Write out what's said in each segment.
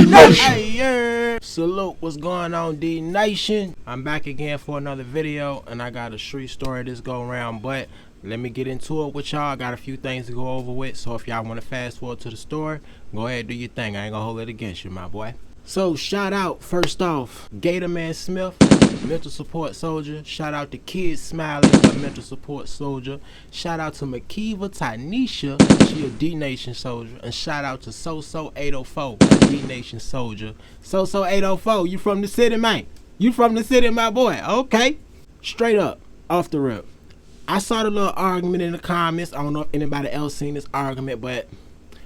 D-Nation! Hey, yeah. Salute, what's going on, D-Nation? I'm back again for another video, and I got a street story this go around, but let me get into it with y'all. I got a few things to go over with, so if y'all want to fast forward to the story, go ahead and do your thing. I ain't gonna hold it against you, my boy. So, shout out, first off, Gatorman Smith, mental support soldier. Shout out to Kid Smiley, a mental support soldier. Shout out to Makiva Tanisha, she a D-Nation soldier. And shout out to So804, D-Nation soldier. So804, you from the city, man? You from the city, my boy? Okay. Straight up, off the rip. I saw the little argument in the comments. I don't know if anybody else seen this argument, but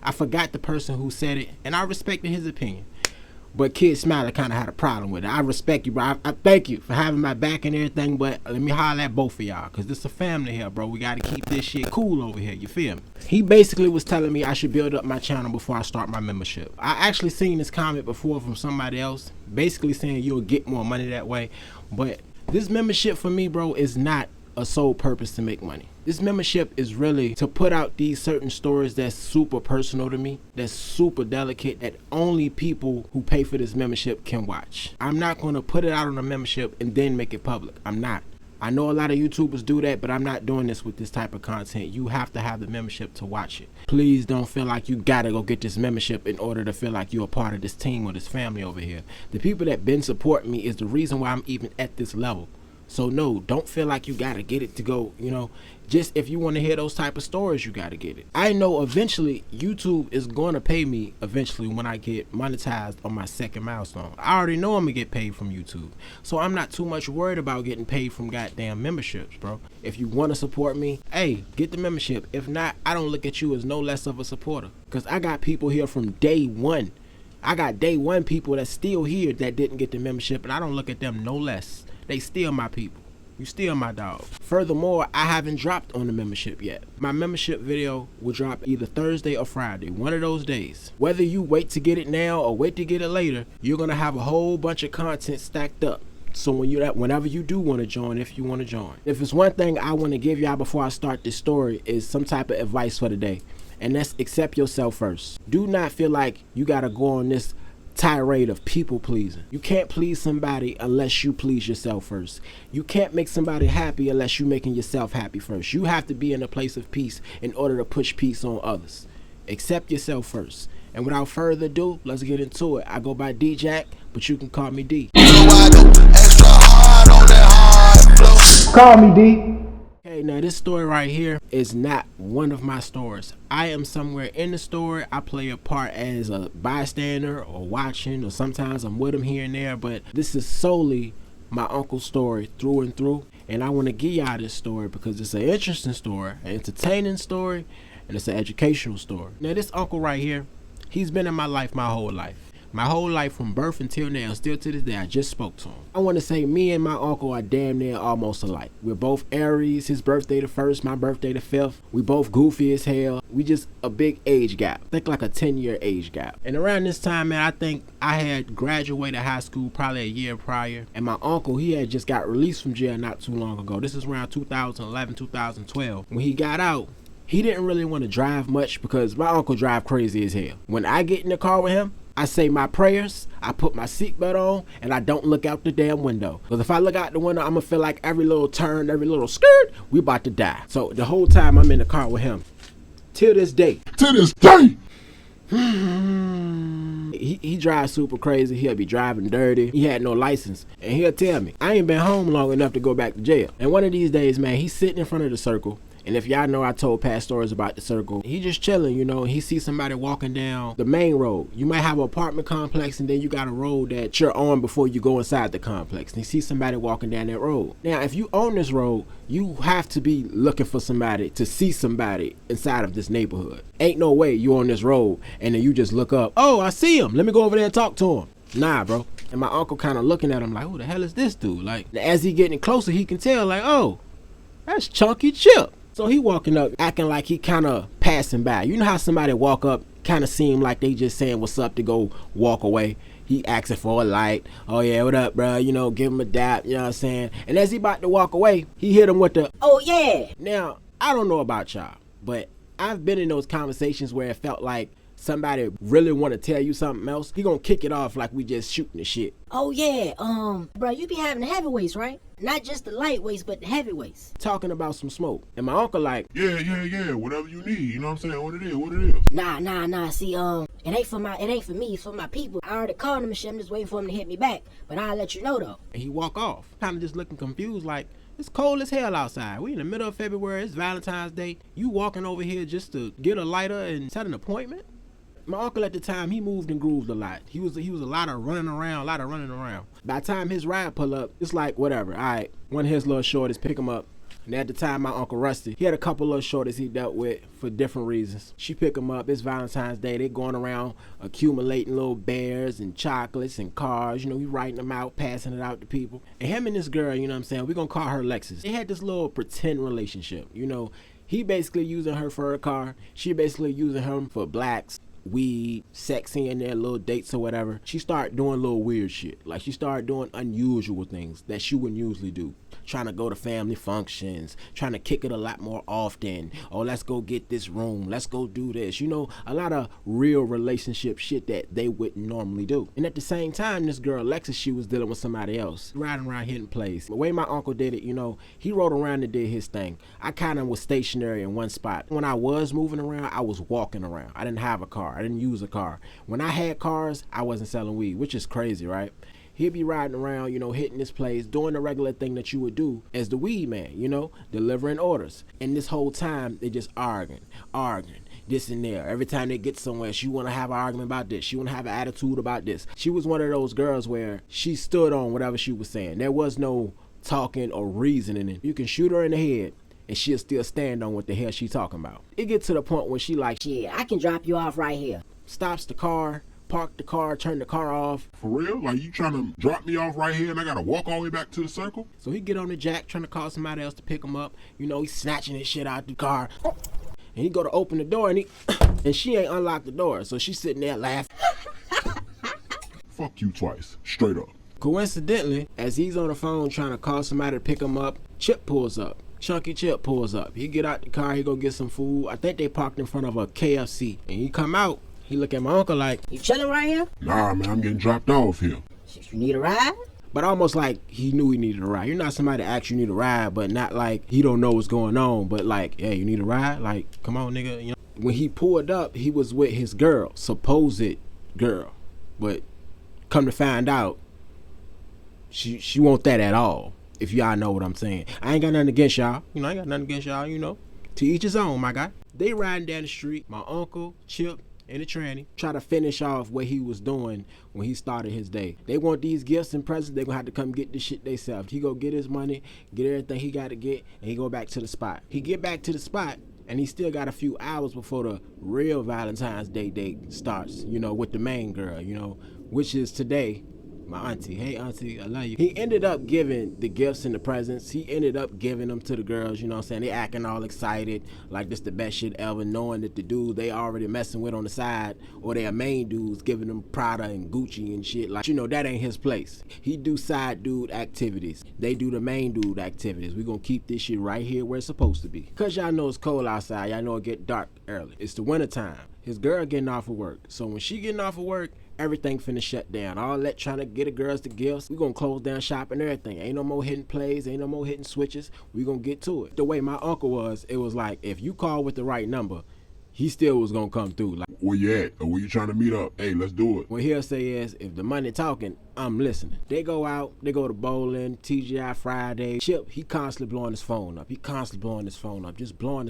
I forgot the person who said it, and I respected his opinion. But Kid Smiley kind of had a problem with it. I respect you, bro. I thank you for having my back and everything, but let me holler at both of y'all, because this is a family here, bro. We got to keep this shit cool over here, you feel me? He basically was telling me I should build up my channel before I start my membership. I actually seen this comment before from somebody else, basically saying you'll get more money that way. But this membership for me, bro, is not a sole purpose to make money. This membership is really to put out these certain stories that's super personal to me, that's super delicate, that only people who pay for this membership can watch. I'm not going to put it out on a membership and then make it public. I'm not. I know a lot of YouTubers do that, but I'm not doing this with this type of content. You have to have the membership to watch it. Please don't feel like you gotta go get this membership in order to feel like you're a part of this team or this family over here. The people that been supporting me is the reason why I'm even at this level. So no, don't feel like you gotta get it to go, you know, just if you want to hear those type of stories, you gotta get it. I know eventually YouTube is going to pay me eventually when I get monetized on my second milestone. I already know I'm gonna get paid from YouTube. So I'm not too much worried about getting paid from goddamn memberships, bro. If you want to support me, hey, get the membership. If not, I don't look at you as no less of a supporter, because I got people here from day one. I got day one people that's still here that didn't get the membership, and I don't look at them no less. They still my people. You still my dog. Furthermore, I haven't dropped on the membership yet. My membership video will drop either Thursday or Friday, one of those days. Whether you wait to get it now or wait to get it later, you're gonna have a whole bunch of content stacked up. So whenever you do want to join, if you want to join. If it's one thing I want to give y'all before I start this story, is some type of advice for the day. And that's accept yourself first. Do not feel like you gotta go on this tirade of people pleasing. You can't please somebody unless you please yourself first. You can't make somebody happy unless you're making yourself happy first. You have to be in a place of peace in order to push peace on others. Accept yourself first. And without further ado, let's get into it. I go by D-Jack, but you can call me D. Call me D. Okay, now this story right here is not one of my stories. I am somewhere in the story. I play a part as a bystander or watching, or sometimes I'm with him here and there, but this is solely my uncle's story through and through. And I want to give y'all this story because it's an interesting story, an entertaining story, and it's an educational story. Now this uncle right here, he's been in my life my whole life. My whole life from birth until now, still to this day, I just spoke to him. I want to say me and my uncle are damn near almost alike. We're both Aries, his birthday the 1st, my birthday the 5th. We both goofy as hell. We just a big age gap. Think like a 10-year age gap. And around this time, man, I think I had graduated high school probably a year prior. And my uncle, he had just got released from jail not too long ago. This is around 2011, 2012. When he got out, he didn't really want to drive much because my uncle drive crazy as hell. When I get in the car with him, I say my prayers, I put my seatbelt on, and I don't look out the damn window. Because if I look out the window, I'm going to feel like every little turn, every little skirt, we about to die. So the whole time I'm in the car with him, till this day. To this day! He drives super crazy. He'll be driving dirty. He had no license. And he'll tell me, I ain't been home long enough to go back to jail. And one of these days, man, he's sitting in front of the circle. And if y'all know, I told past stories about the circle. He just chilling, you know. He sees somebody walking down the main road. You might have an apartment complex, and then you got a road that you're on before you go inside the complex. And he sees somebody walking down that road. Now, if you own this road, you have to be looking for somebody to see somebody inside of this neighborhood. Ain't no way you on this road and then you just look up. Oh, I see him. Let me go over there and talk to him. Nah, bro. And my uncle kind of looking at him like, who the hell is this dude? Like, as he getting closer, he can tell, like, oh, that's Chunky Chip. So he walking up, acting like he kind of passing by. You know how somebody walk up, kind of seem like they just saying what's up to go walk away. He asking for a light. Oh yeah, what up, bro? You know, give him a dap, you know what I'm saying? And as he about to walk away, he hit him with the, oh yeah. Now, I don't know about y'all, but I've been in those conversations where it felt like somebody really want to tell you something else, he gonna kick it off like we just shooting the shit. Oh yeah, bro, you be having the heavyweights, right? Not just the lightweights, but the heavyweights. Talking about some smoke. And my uncle like, yeah, whatever you need, you know what I'm saying? What it is. Nah, see, it ain't for me, it's for my people. I already called him and shit, I'm just waiting for him to hit me back. But I'll let you know though. and he walk off. Kinda just looking confused like, it's cold as hell outside. We in the middle of February, it's Valentine's Day. You walking over here just to get a lighter and set an appointment? My uncle at the time, he moved and grooved a lot. He was a lot of running around. By the time his ride pull up, it's like, whatever. All right, one of his little shorties pick him up. And at the time, my Uncle Rusty, he had a couple little shorties he dealt with for different reasons. She pick him up. It's Valentine's Day. They going around accumulating little bears and chocolates and cars. You know, he writing them out, passing it out to people. And him and this girl, you know what I'm saying, we gonna call her Lexus. They had this little pretend relationship. You know, he basically using her for her car. She basically using him for blacks, weed, sexy in their little dates or whatever. She started doing little weird shit. Like she started doing unusual things that she wouldn't usually do. Trying to go to family functions, trying to kick it a lot more often. Oh, let's go get this room. Let's go do this. You know, a lot of real relationship shit that they wouldn't normally do. And at the same time, this girl, Alexis, she was dealing with somebody else. Riding around hitting plays. The way my uncle did it, you know, he rode around and did his thing. I kind of was stationary in one spot. When I was moving around, I was walking around. I didn't have a car. I didn't use a car. When I had cars, I wasn't selling weed, which is crazy, right? He'd be riding around, you know, hitting this place, doing the regular thing that you would do as the weed man, you know, delivering orders. And this whole time, they just arguing, this and there. Every time they get somewhere, she want to have an argument about this. She want to have an attitude about this. She was one of those girls where she stood on whatever she was saying. There was no talking or reasoning. You can shoot her in the head, and she'll still stand on what the hell she talking about. It gets to the point where she like, Yeah, I can drop you off right here. Stops the car, park the car, turn the car off. For real? Like you trying to drop me off right here and I gotta walk all the way back to the circle? So he get on the jack trying to call somebody else to pick him up. You know, he's snatching his shit out the car. And he go to open the door and and she ain't unlocked the door. So she's sitting there laughing. Fuck you twice. Straight up. Coincidentally, as he's on the phone trying to call somebody to pick him up, Chip pulls up. Chunky Chip pulls up. He get out the car, he go get some food. I think they parked in front of a KFC. And he come out, he look at my uncle like, You chilling right here? Nah, man, I'm getting dropped off here. You need a ride? but almost like he knew he needed a ride. You're not somebody that asks you need a ride, but not like he don't know what's going on, but like, hey, you need a ride? Like, come on, nigga. You know? When he pulled up, he was with his girl, supposed girl, but come to find out, she won't that at all. If y'all know what I'm saying. I ain't got nothing against y'all. You know, I ain't got nothing against y'all, you know. To each his own, my guy. They riding down the street, my uncle, Chip, and the tranny, try to finish off what he was doing when he started his day. They want these gifts and presents, they gonna have to come get this shit themselves. He go get his money, get everything he gotta get, and he go back to the spot. He get back to the spot, and he still got a few hours before the real Valentine's Day date starts, you know, with the main girl, you know, which is today. My auntie, hey auntie, I love you. He ended up giving the gifts and the presents. He ended up giving them to the girls, you know what I'm saying? They acting all excited, like this the best shit ever, knowing that the dude they already messing with on the side, or their main dudes giving them Prada and Gucci and shit. Like, you know, that ain't his place. He do side dude activities. They do the main dude activities. We gonna keep this shit right here where it's supposed to be. Cause y'all know it's cold outside. Y'all know it get dark early. It's the winter time. His girl getting off of work. So when she getting off of work, everything finna shut down. All that trying to get the girls the gifts. We gonna close down shop and everything. Ain't no more hitting plays. Ain't no more hitting switches. We gonna get to it. The way my uncle was, it was like, if you call with the right number, he still was gonna come through. Like, where you at? Or where you trying to meet up? Hey, let's do it. what he'll say is, if the money talking, I'm listening. They go out, they go to bowling, TGI Friday. Chip, he constantly blowing his phone up. Just blowing his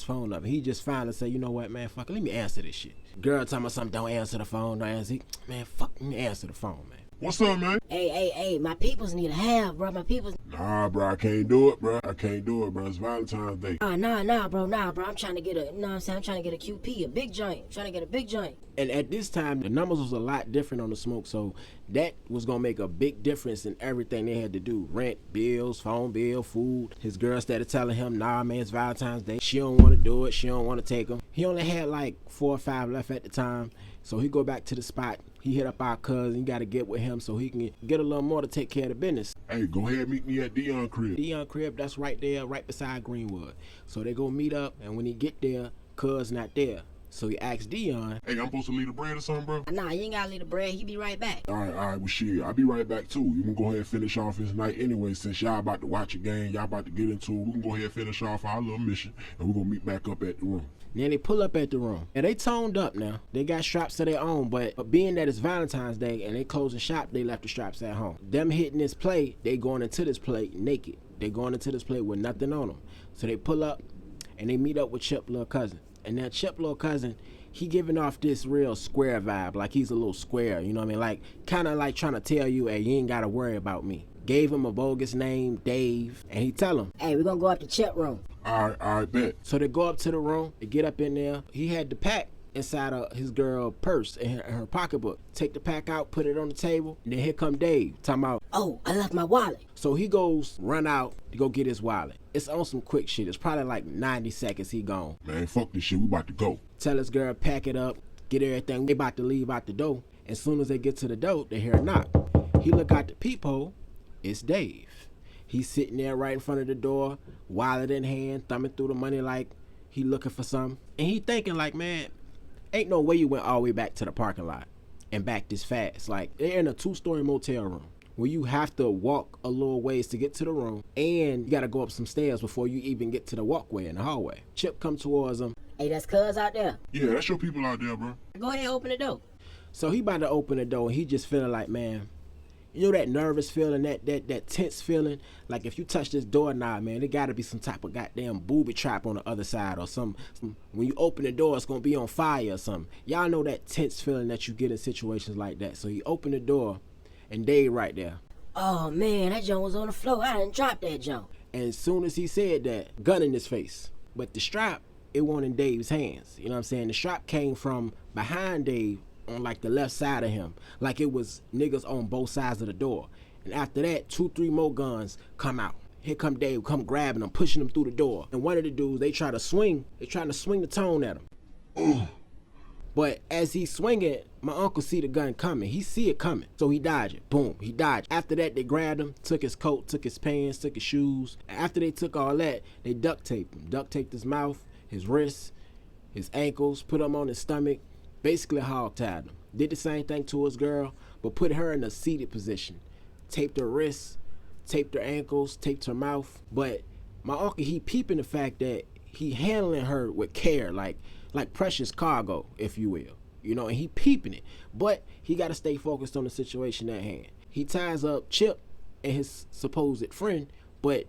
phone up. And he just finally say, you know what, man, fuck it, let me answer this shit. Girl talking about something, don't answer the phone, don't answer. Man, fuck, let me answer the phone, man. What's up, man? Hey, my peoples need a hand, bro. My peoples. Nah, bro, I can't do it, bro. It's Valentine's Day. Nah, bro. I'm trying to get a, you know what I'm saying? I'm trying to get a QP, a big joint. I'm trying to get a big joint. And at this time, the numbers was a lot different on the smoke, so that was gonna make a big difference in everything they had to do. Rent, bills, phone bill, food. His girl started telling him, nah, man, it's Valentine's Day. She don't want to do it. She don't want to take him. He only had like 4 or 5 left at the time, so he go back to the spot. He hit up our cousin. He got to get with him so he can get a little more to take care of the business. Hey, go ahead and meet me at Dion crib. Dion crib, that's right there, right beside Greenwood. So they go meet up, and when he get there, cuz not there. So he asked Dion, Hey, I'm supposed to leave the bread or something, bro? Nah, you ain't gotta leave the bread. He be right back. All right, well, shit, I'll be right back, too. You can go ahead and finish off this night anyway, since y'all about to watch a game, y'all about to get into it. We can go ahead and finish off our little mission, and we're going to meet back up at the room. Then they pull up at the room. And they toned up now. They got straps of their own, but being that it's Valentine's Day and they closing shop, they left the straps at home. Them hitting this play, they going into this play naked. They going into this play with nothing on them. So they pull up and they meet up with Chip little cousin. And that Chip little cousin, he giving off this real square vibe, like he's a little square, you know what I mean? Like, kind of like trying to tell you, hey, you ain't got to worry about me. Gave him a bogus name, Dave, and he tell him, hey, we're gonna go up to Chip room. All right, bet. So they go up to the room, they get up in there. He had the pack inside of his girl purse in her pocketbook. Take the pack out, put it on the table, and then here come Dave, talking about, oh, I left my wallet. So he goes, run out to go get his wallet. It's on some quick shit. It's probably like 90 seconds he gone. Man, fuck this shit, we about to go. Tell his girl, pack it up, get everything. They about to leave out the door. As soon as they get to the door, they hear a knock. He look out the peephole, it's Dave. He's sitting there right in front of the door, wallet in hand, thumbing through the money like he looking for something. And he thinking like, man, ain't no way you went all the way back to the parking lot and back this fast. Like, they're in a 2-story motel room where you have to walk a little ways to get to the room, and you gotta go up some stairs before you even get to the walkway in the hallway. Chip come towards him. Hey, that's cuz out there. Yeah, that's your people out there, bro. Go ahead and open the door. So he about to open the door, and he just feeling like, man, you know that nervous feeling, that tense feeling? Like if you touch this doorknob, man, there gotta be some type of goddamn booby trap on the other side or some when you open the door, it's gonna be on fire or something. Y'all know that tense feeling that you get in situations like that. So he opened the door, and Dave right there. Oh man, that joint was on the floor. I done dropped that joint. And as soon as he said that, gun in his face. But the strap, it wasn't in Dave's hands. You know what I'm saying? The strap came from behind Dave on like the left side of him. Like it was niggas on both sides of the door. And after that, 2-3 more guns come out. Here come Dave, come grabbing him, pushing him through the door. And one of the dudes, they trying to swing the tone at him. Ooh. But as he's swinging, my uncle see the gun coming. He see it coming. So he dodged it. Boom, he dodged. After that, they grabbed him, took his coat, took his pants, took his shoes. After they took all that, they duct taped him. Duct taped his mouth, his wrists, his ankles, put him on his stomach, basically hog-tied him. Did the same thing to his girl, but put her in a seated position. Taped her wrists, taped her ankles, taped her mouth. But my uncle, he peeping the fact that he handling her with care, like precious cargo, if you will. You know, and he peeping it. But he got to stay focused on the situation at hand. He ties up Chip and his supposed friend, but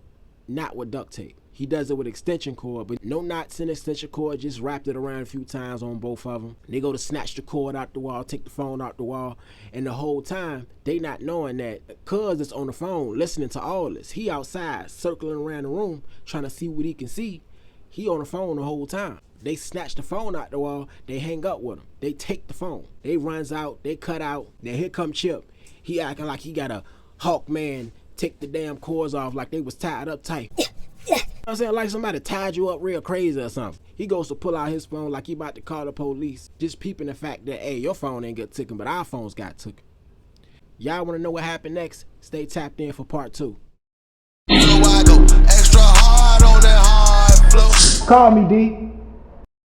not with duct tape. He does it with extension cord, but no knots in extension cord, just wrapped it around a few times on both of them. They go to snatch the cord out the wall, take the phone out the wall, and the whole time, they not knowing that cuz is on the phone listening to all this. He outside, circling around the room, trying to see what he can see. He on the phone the whole time. They snatch the phone out the wall, they hang up with him. They take the phone. They runs out, they cut out. Then here come Chip. He acting like he got a Hawk man take the damn cords off like they was tied up tight. You know what I'm saying? Like somebody tied you up real crazy or something. He goes to pull out his phone like he about to call the police. Just peeping the fact that, hey, your phone ain't got taken, but our phones got taken. Y'all want to know what happened next? Stay tapped in for part 2. So I go extra hard on that hard flow. Call me, D.